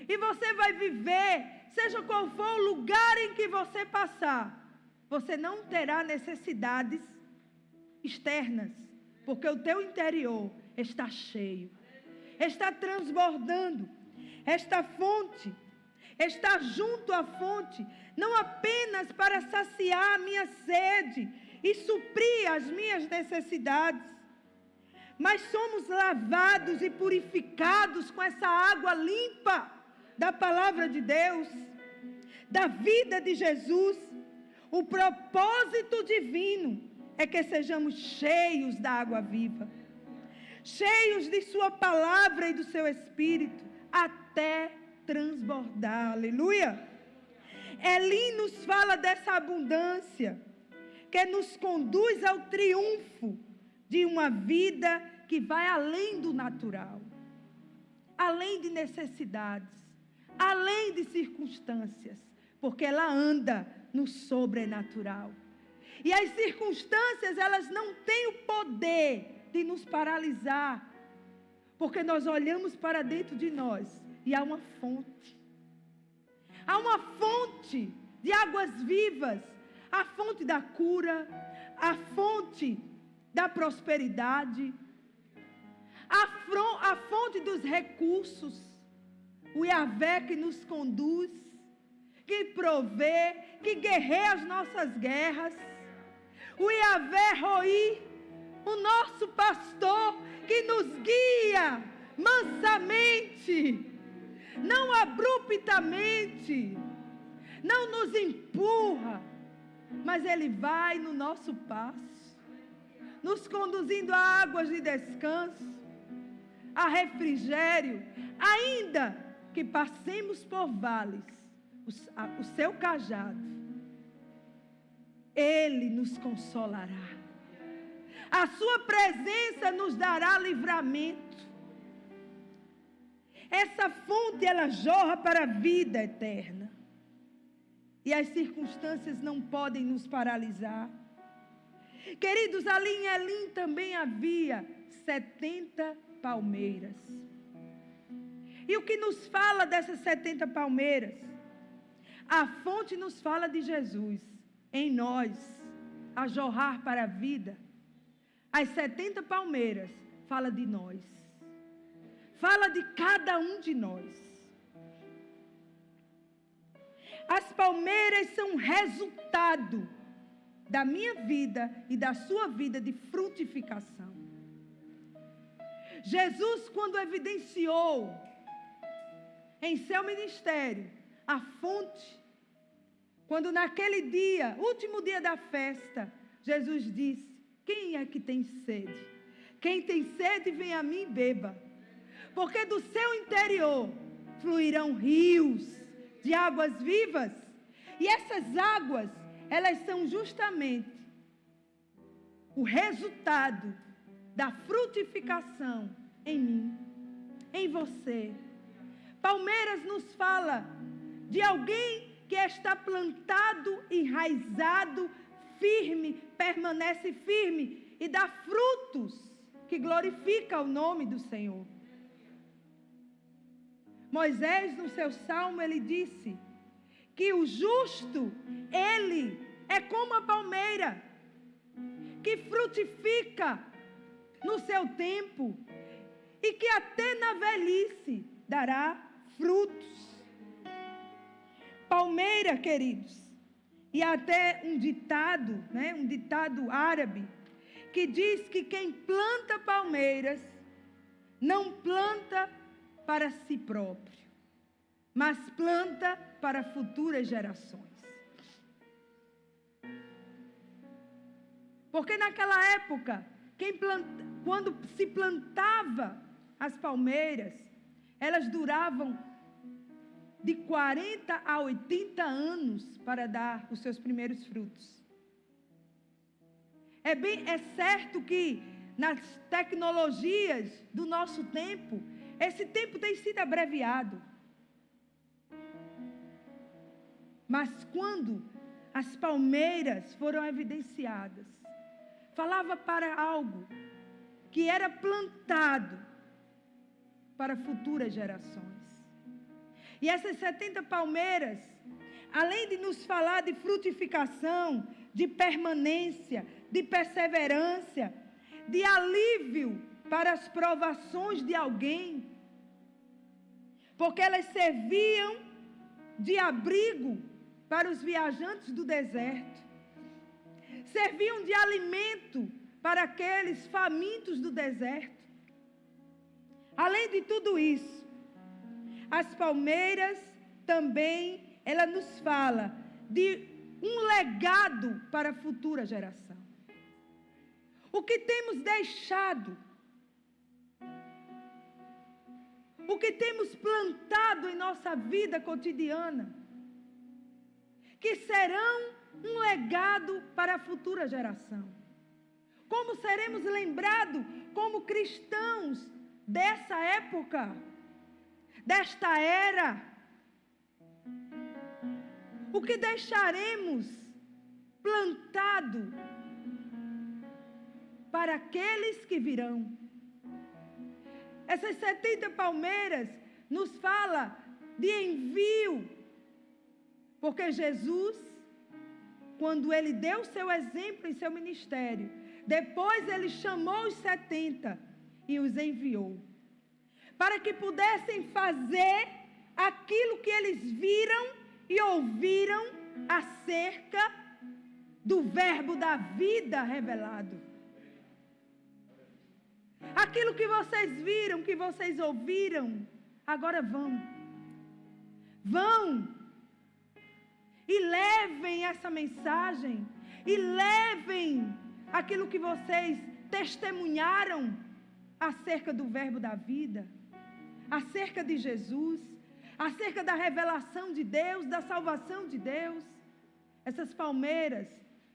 E você vai viver, seja qual for o lugar em que você passar, você não terá necessidades externas, porque o teu interior está cheio, está transbordando. Esta fonte está junto à fonte, não apenas para saciar a minha sede e suprir as minhas necessidades, mas somos lavados e purificados com essa água limpa da palavra de Deus. da vida de Jesus, o propósito divino é que sejamos cheios da água viva, cheios de sua palavra e do seu Espírito, até transbordar. Aleluia! Eli nos fala dessa abundância, que nos conduz ao triunfo de uma vida que vai além do natural, além de necessidades, além de circunstâncias, porque ela anda no sobrenatural. E as circunstâncias, elas não têm o poder de nos paralisar, porque nós olhamos para dentro de nós e há uma fonte. Há uma fonte de águas vivas, a fonte da cura, a fonte da prosperidade, a fonte dos recursos, o Yahvé que nos conduz, que provê, que guerreia as nossas guerras, o Yahvé Roi, o nosso pastor que nos guia mansamente, não abruptamente, não nos empurra, mas Ele vai no nosso passo, nos conduzindo a águas de descanso, a refrigério, ainda que passemos por vales, o seu cajado, Ele nos consolará. A sua presença nos dará livramento. Essa fonte, ela jorra para a vida eterna. E as circunstâncias não podem nos paralisar. Queridos, ali em Elim também havia 70 palmeiras. E o que nos fala dessas 70 palmeiras? A fonte nos fala de Jesus, em nós, a jorrar para a vida. As 70 palmeiras fala de nós. Fala de cada um de nós. As palmeiras são resultado da minha vida e da sua vida de frutificação. Jesus, quando evidenciou em seu ministério a fonte, quando naquele dia, último dia da festa, Jesus disse: quem é que tem sede? Quem tem sede, vem a mim e beba. Porque do seu interior fluirão rios de águas vivas. E essas águas, elas são justamente o resultado da frutificação em mim, em você. Palmeiras nos fala de alguém que está plantado, enraizado, firme, permanece firme e dá frutos que glorificam o nome do Senhor. Moisés, no seu salmo, ele disse que o justo, ele é como a palmeira, que frutifica no seu tempo e que até na velhice dará frutos. Palmeira, queridos, e até um ditado, um ditado árabe, que diz que quem planta palmeiras não planta para si próprio, mas planta para futuras gerações. Porque naquela época, quando se plantava as palmeiras, elas duravam de 40 a 80 anos para dar os seus primeiros frutos. É certo que nas tecnologias do nosso tempo, esse tempo tem sido abreviado. Mas quando as palmeiras foram evidenciadas, falava para algo que era plantado para futuras gerações. E essas 70 palmeiras, além de nos falar de frutificação, de permanência, de perseverança, de alívio para as provações de alguém, porque elas serviam de abrigo para os viajantes do deserto, serviam de alimento para aqueles famintos do deserto. Além de tudo isso, as palmeiras também ela nos fala de um legado para a futura geração. O que temos deixado, o que temos plantado em nossa vida cotidiana, que serão um legado para a futura geração. Como seremos lembrados como cristãos dessa época, desta era? O que deixaremos plantado para aqueles que virão? Essas 70 palmeiras nos fala de envio, porque Jesus, quando ele deu seu exemplo em seu ministério, depois ele chamou os 70 e os enviou, para que pudessem fazer aquilo que eles viram e ouviram acerca do verbo da vida revelado. Aquilo que vocês viram, que vocês ouviram, agora vão e levem essa mensagem, e levem aquilo que vocês testemunharam acerca do verbo da vida, acerca de Jesus, acerca da revelação de Deus, da salvação de Deus. Essas palmeiras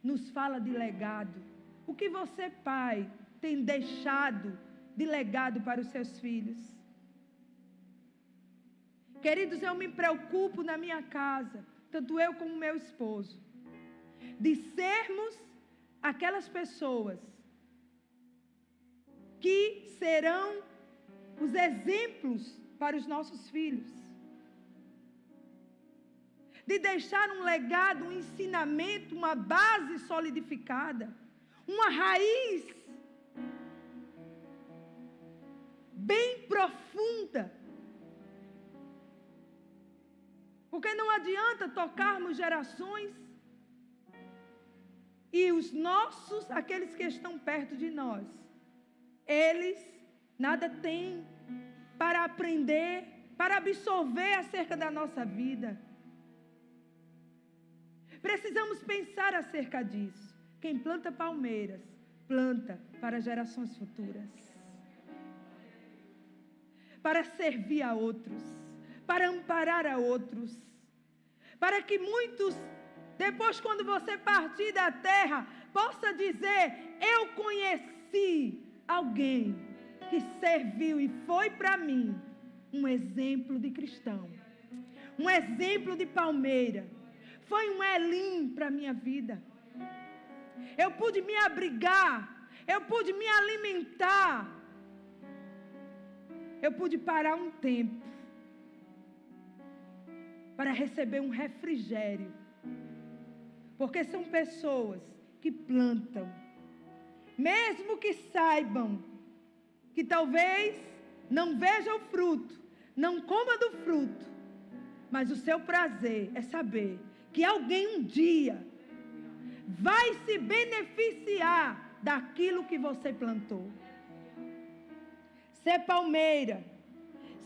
nos falam de legado. O que você, pai, tem deixado de legado para os seus filhos? Queridos, eu me preocupo na minha casa, tanto eu como meu esposo, de sermos aquelas pessoas que serão os exemplos para os nossos filhos, de deixar um legado, um ensinamento, uma base solidificada, uma raiz bem profunda. Porque não adianta tocarmos gerações e os nossos, aqueles que estão perto de nós, eles nada têm para aprender, para absorver acerca da nossa vida. Precisamos pensar acerca disso. Quem planta palmeiras, planta para gerações futuras, para servir a outros, para amparar a outros, para que muitos, depois quando você partir da terra, possa dizer: eu conheci alguém que serviu e foi para mim um exemplo de cristão, um exemplo de palmeira, foi um Elim para a minha vida. Eu pude me abrigar, eu pude me alimentar, eu pude parar um tempo para receber um refrigério, porque são pessoas que plantam, mesmo que saibam que talvez não veja o fruto, não coma do fruto, mas o seu prazer é saber que alguém um dia vai se beneficiar daquilo que você plantou. Ser palmeira,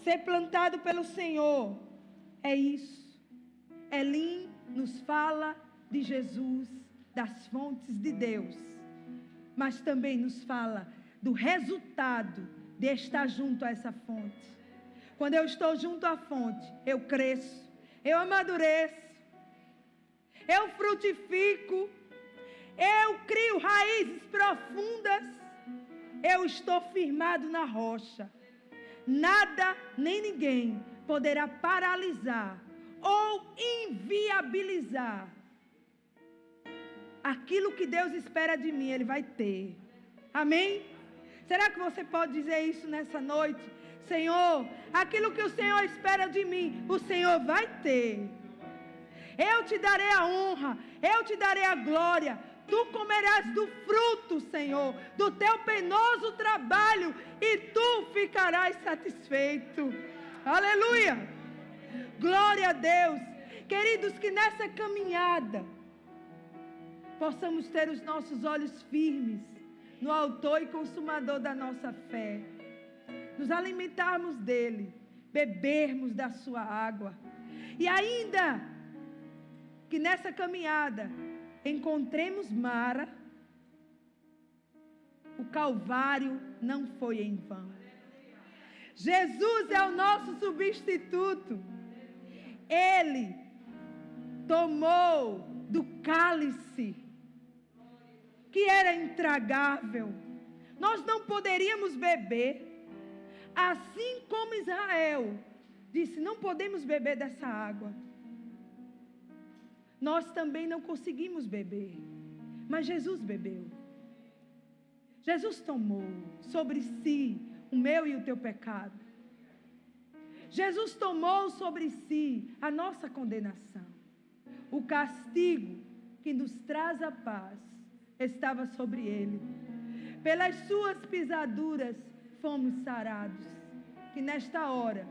ser plantado pelo Senhor, é isso. Elim nos fala de Jesus, das fontes de Deus, mas também nos fala do resultado de estar junto a essa fonte. Quando eu estou junto à fonte, eu cresço, eu amadureço, eu frutifico, eu crio raízes profundas, eu estou firmado na rocha. Nada nem ninguém poderá paralisar ou inviabilizar aquilo que Deus espera de mim. Ele vai ter. Amém? Será que você pode dizer isso nessa noite? Senhor, aquilo que o Senhor espera de mim, o Senhor vai ter. Eu te darei a honra, eu te darei a glória. Tu comerás do fruto, Senhor, do teu penoso trabalho, e tu ficarás satisfeito. Aleluia! Glória a Deus. Queridos, que nessa caminhada possamos ter os nossos olhos firmes no autor e consumador da nossa fé, nos alimentarmos dele, bebermos da sua água, e ainda que nessa caminhada encontremos Mara, o Calvário não foi em vão. Jesus é o nosso substituto. Ele tomou do cálice que era intragável. Nós não poderíamos beber, assim como Israel disse: não podemos beber dessa água. Nós também não conseguimos beber, mas Jesus bebeu. Jesus tomou sobre si o meu e o teu pecado. Jesus tomou sobre si a nossa condenação. O castigo que nos traz a paz estava sobre ele. Pelas suas pisaduras fomos sarados. Que nesta hora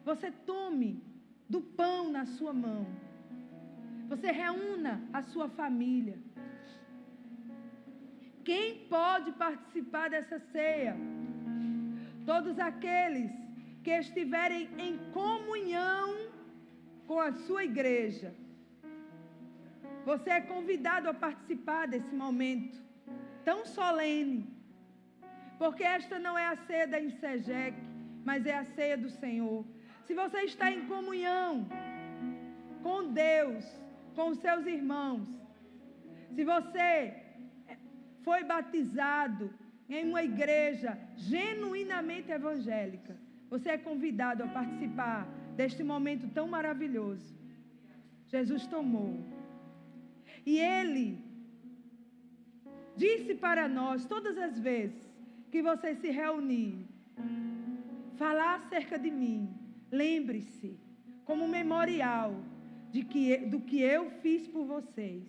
você tome do pão na sua mão. Você reúna a sua família. Quem pode participar dessa ceia? Todos aqueles que estiverem em comunhão com a sua igreja. Você é convidado a participar desse momento tão solene, porque esta não é a ceia da INSEGEC, mas é a ceia do Senhor. Se você está em comunhão com Deus, com os seus irmãos, se você foi batizado em uma igreja genuinamente evangélica, você é convidado a participar deste momento tão maravilhoso. Jesus tomou. E Ele disse para nós, todas as vezes que você se reunir, falar acerca de mim, lembre-se, como memorial do que eu fiz por vocês.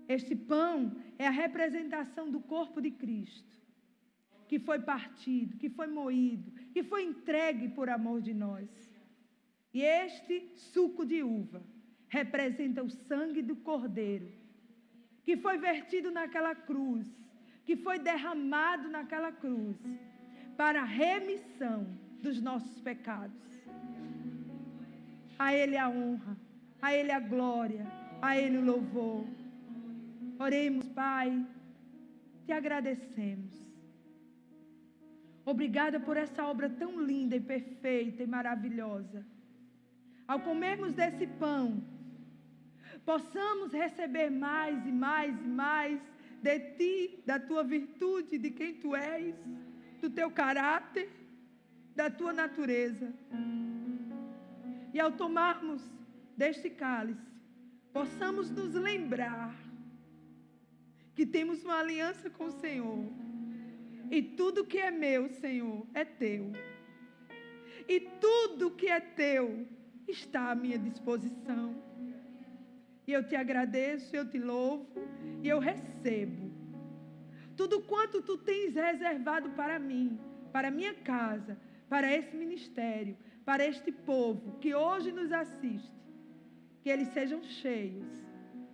Este pão é a representação do corpo de Cristo, que foi partido, que foi moído, que foi entregue por amor de nós. E este suco de uva representa o sangue do Cordeiro, que foi vertido naquela cruz, que foi derramado naquela cruz, para a remissão dos nossos pecados. A Ele a honra, a Ele a glória, a Ele o louvor. Oremos, Pai, te agradecemos. Obrigada por essa obra tão linda e perfeita e maravilhosa. Ao comermos desse pão, possamos receber mais e mais e mais de Ti, da Tua virtude, de quem Tu és, do Teu caráter, da Tua natureza. E ao tomarmos deste cálice, possamos nos lembrar que temos uma aliança com o Senhor. E tudo que é meu, Senhor, é Teu. E tudo que é Teu está à minha disposição. E eu te agradeço, eu te louvo e eu recebo tudo quanto Tu tens reservado para mim, para minha casa, para esse ministério, para este povo que hoje nos assiste. Que eles sejam cheios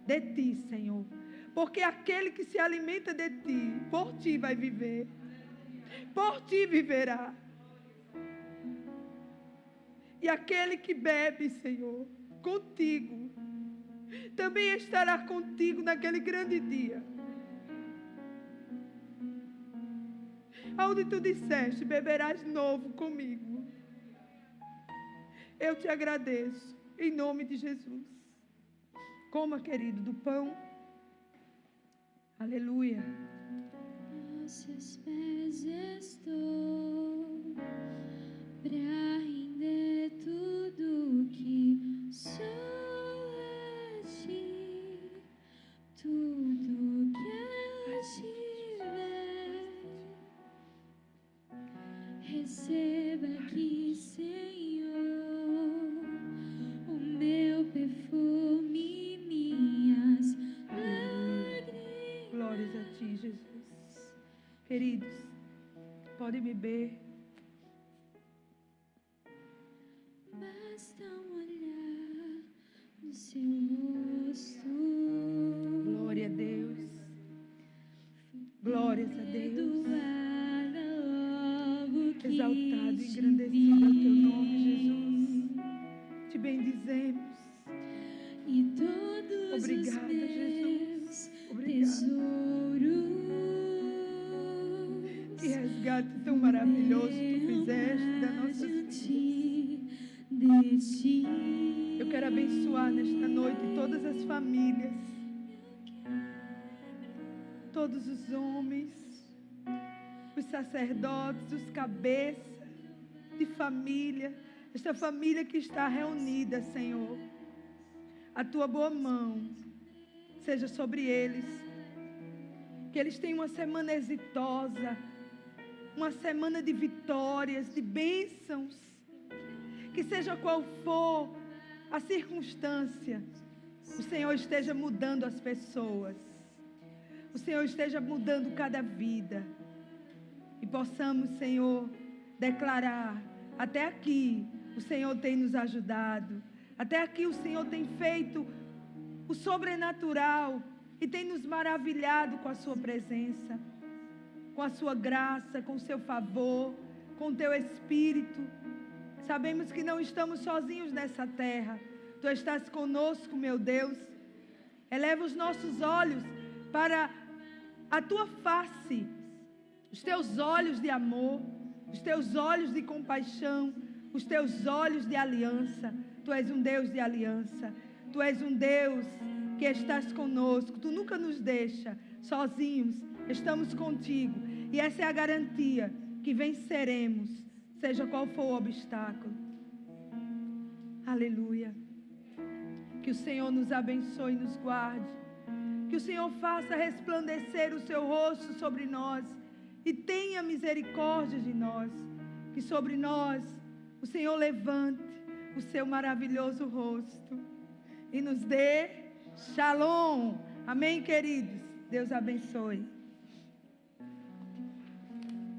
de Ti, Senhor. Porque aquele que se alimenta de Ti, por Ti vai viver. Por Ti viverá. E aquele que bebe, Senhor, contigo, também estará contigo naquele grande dia. Onde Tu disseste, beberás novo comigo. Eu te agradeço, em nome de Jesus. Coma, querido, do pão. Aleluia. Aos seus pés estou, pra render tudo que sou a Ti, tudo que eu tiver. Receba aqui, Senhor, o meu perfume, minhas lágrimas. Glórias a Ti, Jesus. Queridos, podem beber. Basta um olhar no seu rosto. Glória a Deus. Glórias a Deus. Exaltado e engrandecido é o Teu nome, Jesus. Te bendizemos. E Obrigada, Jesus. Obrigada. Tesouro. Que resgate tão maravilhoso tu fizeste das nossas vidas. Eu quero abençoar nesta noite todas as famílias, todos os homens, os sacerdotes, os cabeças de família, esta família que está reunida, Senhor. A tua boa mão seja sobre eles, que eles tenham uma semana exitosa, uma semana de vitórias, de bênçãos, que seja qual for a circunstância, o Senhor esteja mudando as pessoas, o Senhor esteja mudando cada vida, e possamos, Senhor, declarar: até aqui o Senhor tem nos ajudado, até aqui o Senhor tem feito o sobrenatural e tem nos maravilhado com a sua presença, com a sua graça, com o seu favor, com o teu Espírito. Sabemos que não estamos sozinhos nessa terra. Tu estás conosco, meu Deus. Eleva os nossos olhos para a tua face, os teus olhos de amor, os teus olhos de compaixão, os teus olhos de aliança. Tu és um Deus de aliança. Tu és um Deus que estás conosco. Tu nunca nos deixa sozinhos. Estamos contigo. E essa é a garantia que venceremos, seja qual for o obstáculo. Aleluia. Que o Senhor nos abençoe e nos guarde. Que o Senhor faça resplandecer o seu rosto sobre nós e tenha misericórdia de nós. Que sobre nós o Senhor levante o seu maravilhoso rosto e nos dê shalom. Amém, queridos? Deus abençoe.